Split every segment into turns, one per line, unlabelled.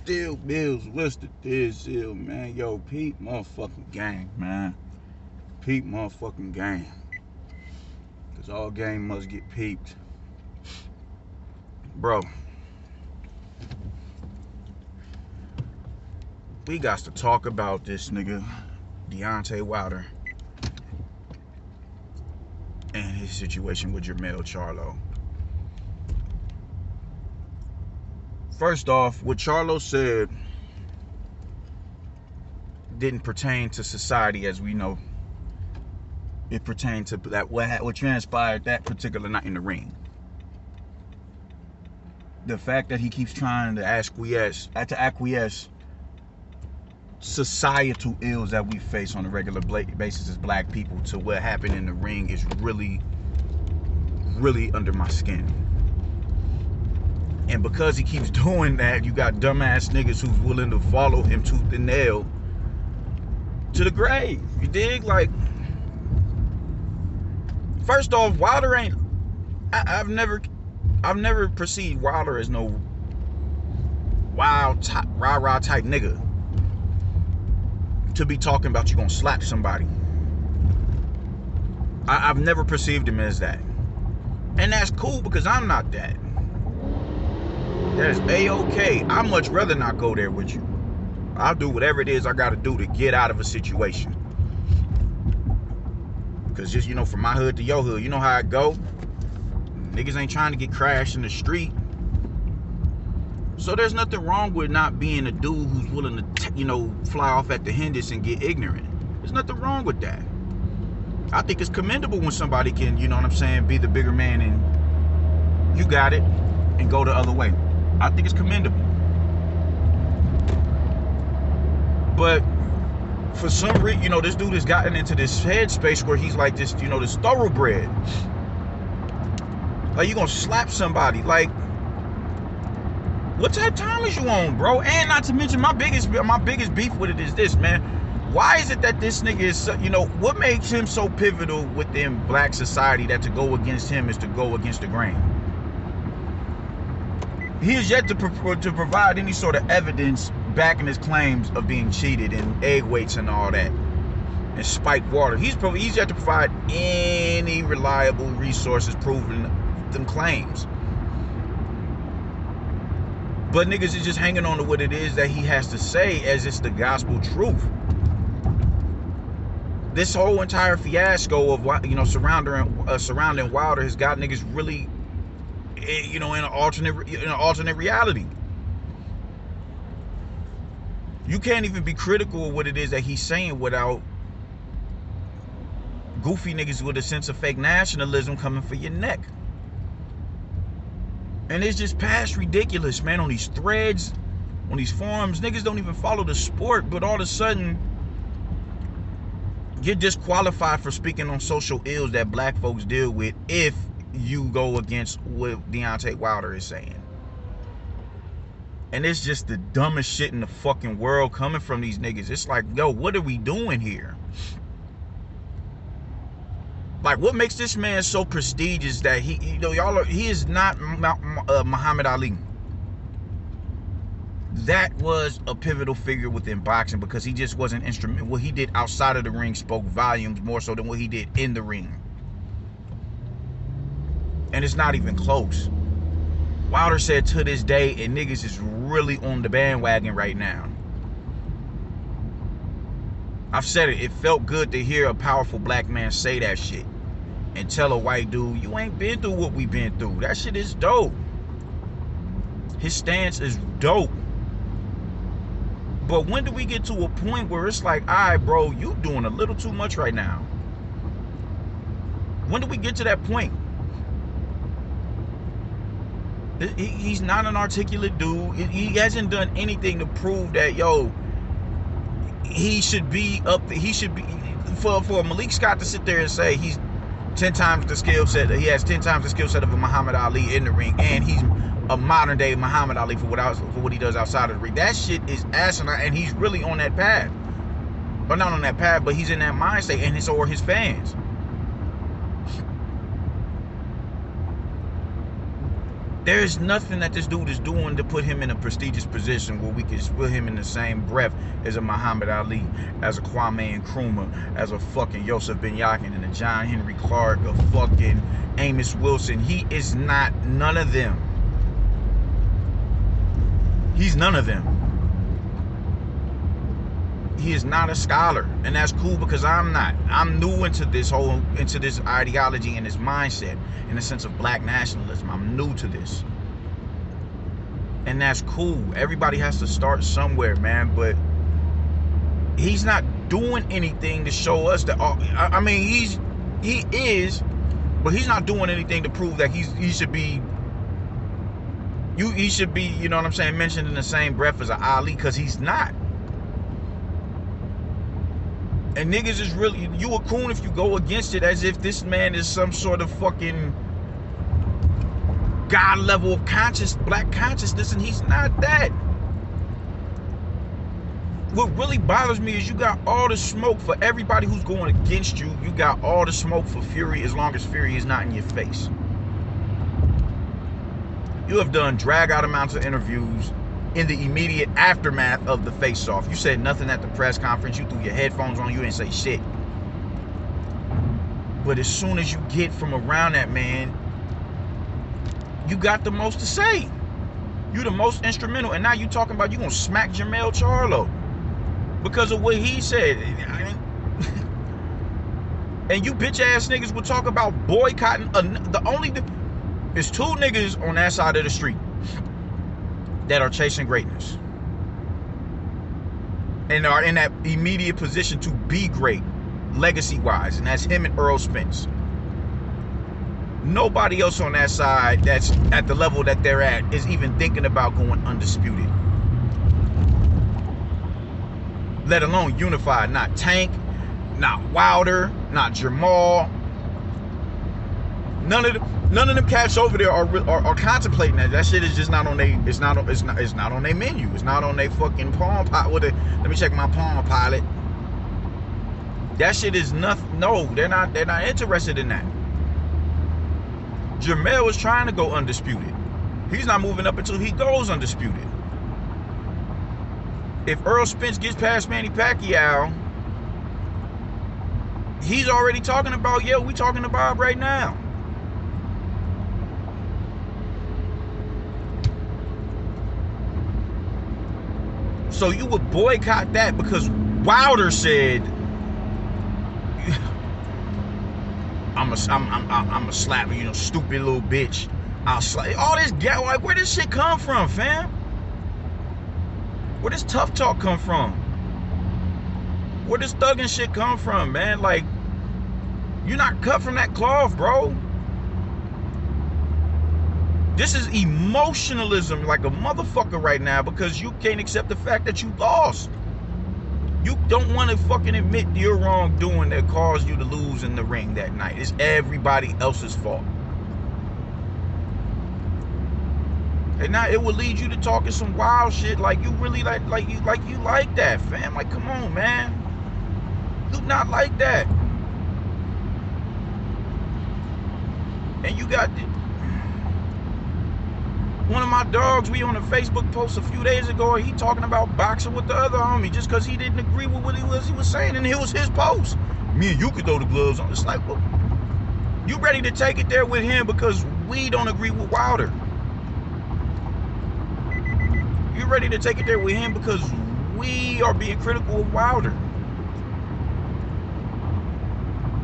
deal, Bills? What's the deal, man? Yo, peep motherfucking game, man. Peep motherfucking game. Because all game must get peeped. Bro, we got to talk about this nigga, Deontay Wilder, and his situation with Charlo. First off, what Charlo said didn't pertain to society as we know. It pertained to that what transpired that particular night in the ring. The fact that he keeps trying to acquiesce societal ills that we face on a regular basis as black people to what happened in the ring is really, really under my skin. And because he keeps doing that, you got dumbass niggas who's willing to follow him tooth and nail to the grave. You dig? Like, first off, Wilder ain't. I've never perceived Wilder as no wild type, rah-rah type nigga to be talking about you gonna slap somebody. I've never perceived him as that, and that's cool because I'm not that. That is A-okay. I'd much rather not go there with you. I'll do whatever it is I gotta do to get out of a situation. Cause just, from my hood to your hood, you know how it go. Niggas ain't trying to get crashed in the street. So there's nothing wrong with not being a dude who's willing to, fly off at the Hendis and get ignorant. There's nothing wrong with that. I think it's commendable when somebody can, be the bigger man and you got it and go the other way. I think it's commendable. But for some reason, this dude has gotten into this headspace where he's like this, this thoroughbred. Like, you gonna slap somebody. Like, what type of time is you on, bro? And not to mention, my biggest beef with it is this, man. Why is it that this nigga is, what makes him so pivotal within black society that to go against him is to go against the grain? He is yet to provide any sort of evidence backing his claims of being cheated and egg weights and all that, and spiked water. He's yet to provide any reliable resources proving them claims. But niggas is just hanging on to what it is that he has to say as it's the gospel truth. This whole entire fiasco of surrounding Wilder has got niggas really, in an alternate reality. You can't even be critical of what it is that he's saying without goofy niggas with a sense of fake nationalism coming for your neck. And it's just past ridiculous, man, on these threads, on these forums. Niggas don't even follow the sport, but all of a sudden, you're disqualified for speaking on social ills that black folks deal with if you go against what Deontay Wilder is saying. And it's just the dumbest shit in the fucking world coming from these niggas. It's like, yo, what are we doing here? Like, what makes this man so prestigious that he is not Muhammad Ali. That was a pivotal figure within boxing because he just wasn't instrumental. What he did outside of the ring spoke volumes more so than what he did in the ring. And it's not even close. Wilder said to this day, and niggas is really on the bandwagon right now. I've said it felt good to hear a powerful black man say that shit and tell a white dude, you ain't been through what we've been through. That shit is dope. His stance is dope. But when do we get to a point where it's like, all right, bro, you doing a little too much right now? When do we get to that point? He's not an articulate dude. He hasn't done anything to prove that, yo, he should be up there. He should be, for Malik Scott to sit there and say he's 10 times the skill set, he has 10 times the skill set of a Muhammad Ali in the ring, and he's a modern day Muhammad Ali for what he does outside of the ring. That shit is asinine, and he's really on that path. Or not on that path, but he's in that mindset, and so are his fans. There's nothing that this dude is doing to put him in a prestigious position where we can put him in the same breath as a Muhammad Ali, as a Kwame Nkrumah, as a fucking Yosef Benyakin, and a John Henry Clark, a fucking Amos Wilson. He is not none of them. He's none of them. He is not a scholar, and that's cool because I'm not. I'm new into this ideology and this mindset in the sense of black nationalism. I'm new to this, and that's cool. Everybody has to start somewhere, man. But he's not doing anything to show us that. I mean, he is, but he's not doing anything to prove that he should be. He should be, you know what I'm saying, mentioned in the same breath as an Ali, because he's not. And niggas is really, you a coon if you go against it as if this man is some sort of fucking God level of black consciousness, and he's not that. What really bothers me is you got all the smoke for everybody who's going against you. You got all the smoke for Fury as long as Fury is not in your face. You have done drag out amounts of interviews in the immediate aftermath of the face-off. You said nothing at the press conference. You threw your headphones on. You didn't say shit. But as soon as you get from around that man, you got the most to say. You the most instrumental. And now you talking about you gonna smack Charlo because of what he said. And you bitch ass niggas will talk about boycotting. There's two niggas on that side of the street that are chasing greatness and are in that immediate position to be great legacy-wise, and that's him and Earl Spence. Nobody else on that side that's at the level that they're at is even thinking about going undisputed, let alone unified. Not Tank, not Wilder, not Jamal. None of them cats over there are contemplating that. That shit is just not on they. It's not on their menu. It's not on their fucking Palm Pilot. Let me check my Palm Pilot. That shit is nothing. No, they're not interested in that. Jermell is trying to go undisputed. He's not moving up until he goes undisputed. If Earl Spence gets past Manny Pacquiao, he's already talking about, yeah, we talking about right now. So you would boycott that because Wilder said, I'm a slap you, stupid little bitch. I'll slap all this. Like, where does shit come from, fam? Where does tough talk come from? Where does thugging shit come from, man? Like, you're not cut from that cloth, bro. This is emotionalism like a motherfucker right now because you can't accept the fact that you lost. You don't want to fucking admit your wrongdoing that caused you to lose in the ring that night. It's everybody else's fault. And now it will lead you to talking some wild shit like you really like that, fam. Like, come on, man. You not like that. And you got one of my dogs, we on a Facebook post a few days ago, he talking about boxing with the other homie just because he didn't agree with what he was saying, and it was his post. Me and you could throw the gloves on. It's like, well, you ready to take it there with him because we don't agree with Wilder. You ready to take it there with him because we are being critical of Wilder.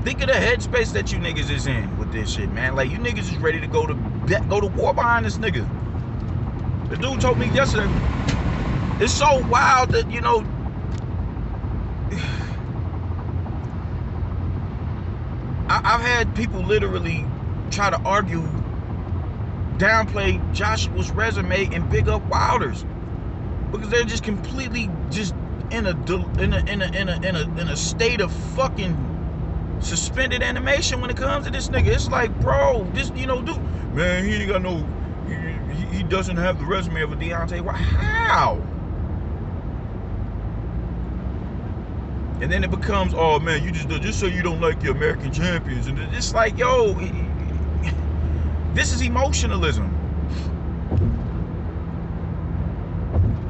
Think of the headspace that you niggas is in with this shit, man. Like, you niggas is ready to go to war behind this nigga. The dude told me yesterday, it's so wild that, I've had people literally try to argue, downplay Joshua's resume and big up Wilder's because they're just completely just in a state of fucking suspended animation when it comes to this nigga. It's like, bro, this, dude, man, he ain't got no, he doesn't have the resume of a Deontay. How? And then it becomes, oh man, you just so you don't like your American champions. And it's like, yo, this is emotionalism.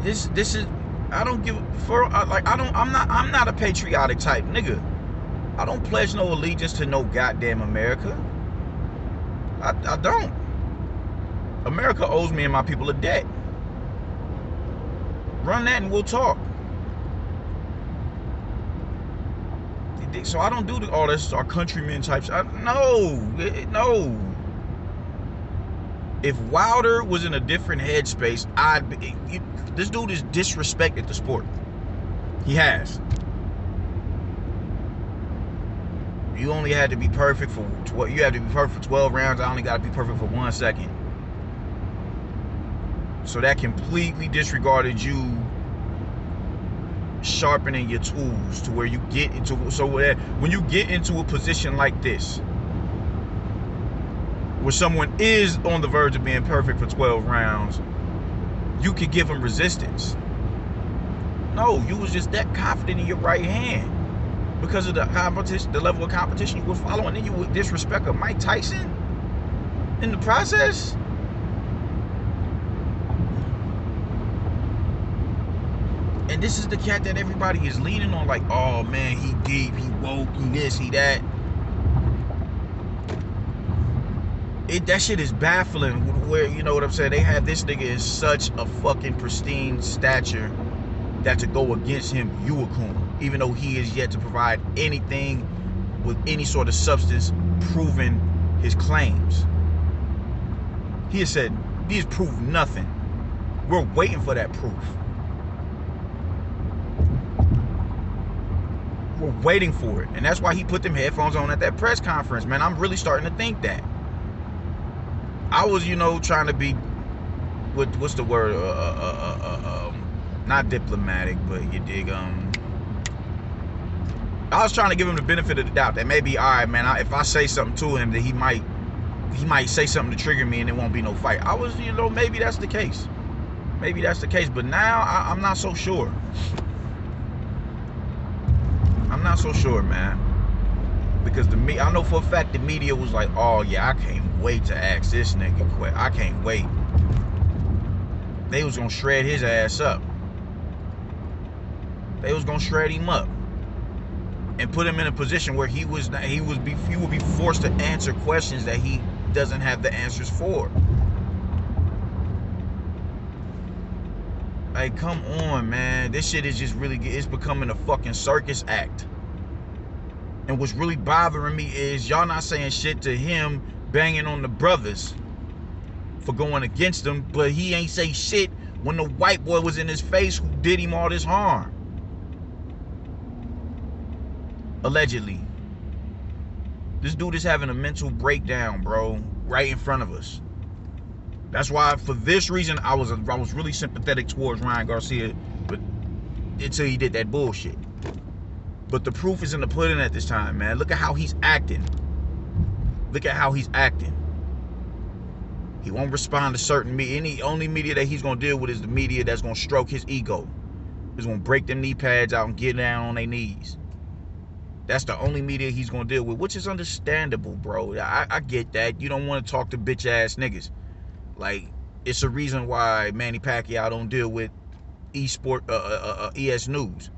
This is, I don't give for like I'm not a patriotic type nigga. I don't pledge no allegiance to no goddamn America. I don't. America owes me and my people a debt. Run that and we'll talk. So I don't do all this, our countrymen types. No. If Wilder was in a different headspace, this dude has disrespected the sport. He has. You only had to be perfect for 12 rounds. I only got to be perfect for 1 second. So that completely disregarded you sharpening your tools to where you get into, when you get into a position like this where someone is on the verge of being perfect for 12 rounds, you could give them resistance. No, you was just that confident in your right hand because of the competition, the level of competition you were following. Then you would disrespect a Mike Tyson in the process. And this is the cat that everybody is leaning on, like, oh man, he deep, he woke, he this, he that. That shit is baffling. Where, you know what I'm saying? They have this nigga in such a fucking pristine stature that to go against him, you a coon, even though he is yet to provide anything with any sort of substance proving his claims. He has said he has proved nothing. We're waiting for that proof. We're waiting for it. And that's why he put them headphones on at that press conference, man. I'm really starting to think that. I was, trying to be, what's the word? Not diplomatic, but you dig. I was trying to give him the benefit of the doubt that maybe, all right, man, if I say something to him, that he might say something to trigger me and it won't be no fight. I was, maybe that's the case. Maybe that's the case. But now I'm not so sure. I'm not so sure, man. Because I know for a fact the media was like, oh yeah, I can't wait to ask this nigga quick. I can't wait. They was gonna shred his ass up. They was gonna shred him up and put him in a position where he would be forced to answer questions that he doesn't have the answers for. Like, come on, man. This shit is just really, it's becoming a fucking circus act. And what's really bothering me is y'all not saying shit to him banging on the brothers for going against them, but he ain't say shit when the white boy was in his face who did him all this harm. Allegedly. This dude is having a mental breakdown, bro, right in front of us. That's why, for this reason, I was really sympathetic towards Ryan Garcia, but until he did that bullshit. But the proof is in the pudding at this time, man. Look at how he's acting. Look at how he's acting. He won't respond to certain media. Any only media that he's gonna deal with is the media that's gonna stroke his ego. He's gonna break them knee pads out and get down on their knees. That's the only media he's gonna deal with, which is understandable, bro. I get that. You don't want to talk to bitch ass niggas. Like, it's a reason why Manny Pacquiao don't deal with ES News.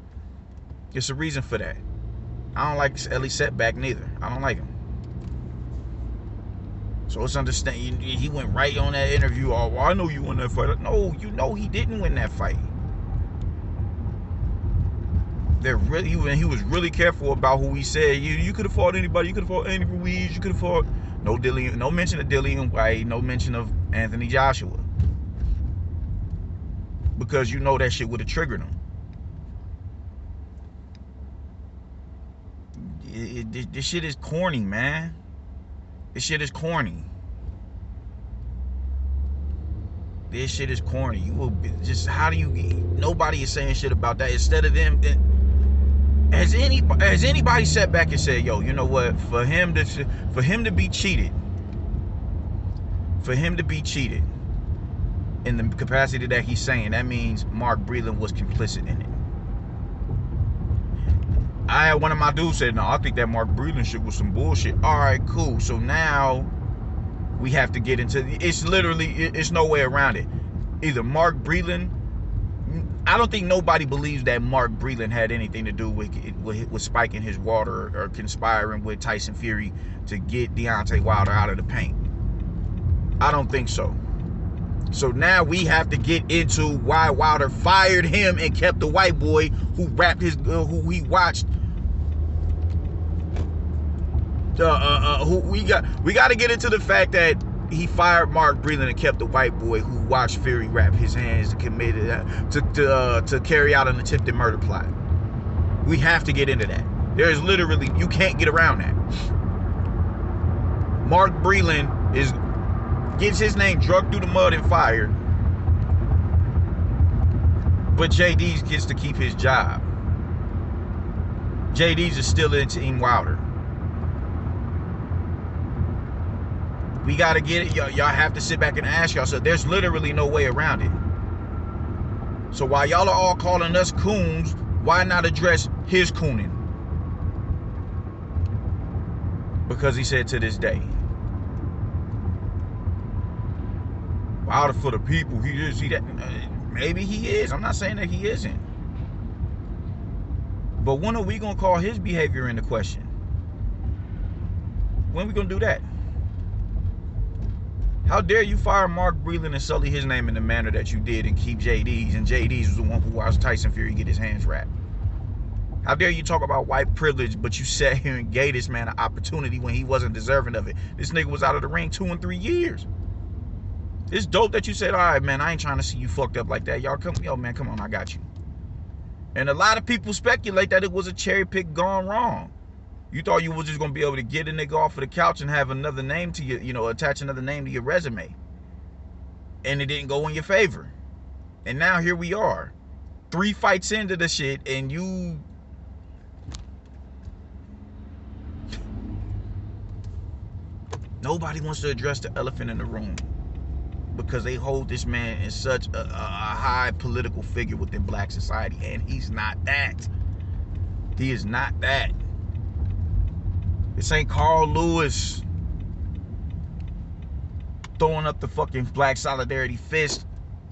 It's a reason for that. I don't like Ellie Setback neither. I don't like him. So it's understand. He went right on that interview. Oh, well, I know you won that fight. No, he didn't win that fight. He was really careful about who he said. You could have fought anybody. You could have fought Andy Ruiz. You could have fought no mention of Dillian White. No mention of Anthony Joshua. Because that shit would have triggered him. This shit is corny, man. This shit is corny. This shit is corny. You will just, nobody is saying shit about that. Instead of them, has anybody sat back and said, yo, you know what? For him to be cheated in the capacity that he's saying, that means Mark Breland was complicit in it. One of my dudes said, no, I think that Mark Breland shit was some bullshit. All right, cool. So now we have to get into, it's no way around it. Either Mark Breland I don't think nobody believes that Mark Breland had anything to do with spiking his water or conspiring with Tyson Fury to get Deontay Wilder out of the paint. I don't think so. So now we have to get into why Wilder fired him and kept the white boy who rapped his, who he watched. We got to get into the fact that he fired Mark Breland and kept the white boy who watched Fury wrap his hands and committed to carry out an attempted murder plot. We have to get into that. There's literally, you can't get around that. Mark Breland gets his name drugged through the mud and fired, but JD's gets to keep his job. JD's is still in Team Wilder. We got to get it. Y'all have to sit back and ask yourself. There's literally no way around it. So while y'all are all calling us coons, why not address his cooning? Because he said to this day, Wilder for the people. He is. He that. Maybe he is. I'm not saying that he isn't. But when are we gonna call his behavior into question? When are we gonna do that? How dare you fire Mark Breland and sully his name in the manner that you did and keep JD's, and JD's was the one who watched Tyson Fury get his hands wrapped? How dare you talk about white privilege, but you sat here and gave this man an opportunity when he wasn't deserving of it? This nigga was out of the ring 2 and 3 years. It's dope that you said, all right, man, I ain't trying to see you fucked up like that. Y'all come, yo, man, come on, I got you. And a lot of people speculate that it was a cherry pick gone wrong. You thought you was just going to be able to get a nigga off of the couch and have another name to your, attach another name to your resume. And it didn't go in your favor. And now here we are. 3 fights into the shit and you... Nobody wants to address the elephant in the room. Because they hold this man in such a high political figure within black society. And he's not that. He is not that. This ain't Carl Lewis throwing up the fucking black solidarity fist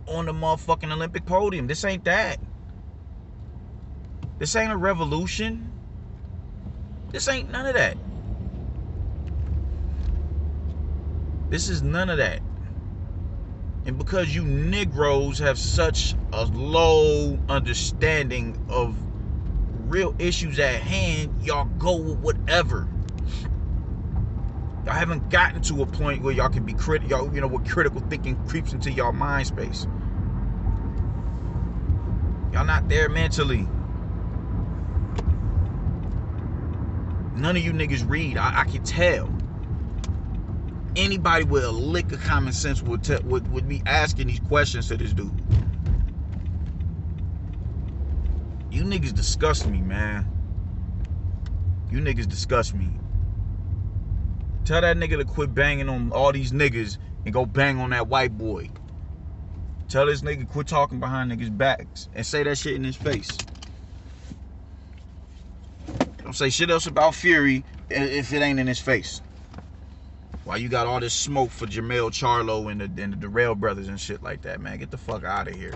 on the motherfucking Olympic podium. This ain't that. This ain't a revolution. This ain't none of that. This is none of that. And because you Negroes have such a low understanding of real issues at hand, y'all go with whatever. Y'all haven't gotten to a point where y'all can be critical, where critical thinking creeps into y'all mind space. Y'all not there mentally. None of you niggas read. I can tell. Anybody with a lick of common sense would be asking these questions to this dude. You niggas disgust me, man. You niggas disgust me. Tell that nigga to quit banging on all these niggas and go bang on that white boy. Tell this nigga quit talking behind niggas' backs and say that shit in his face. Don't say shit else about Fury if it ain't in his face. Why you got all this smoke for Charlo and the Darrell brothers and shit like that, man? Get the fuck out of here.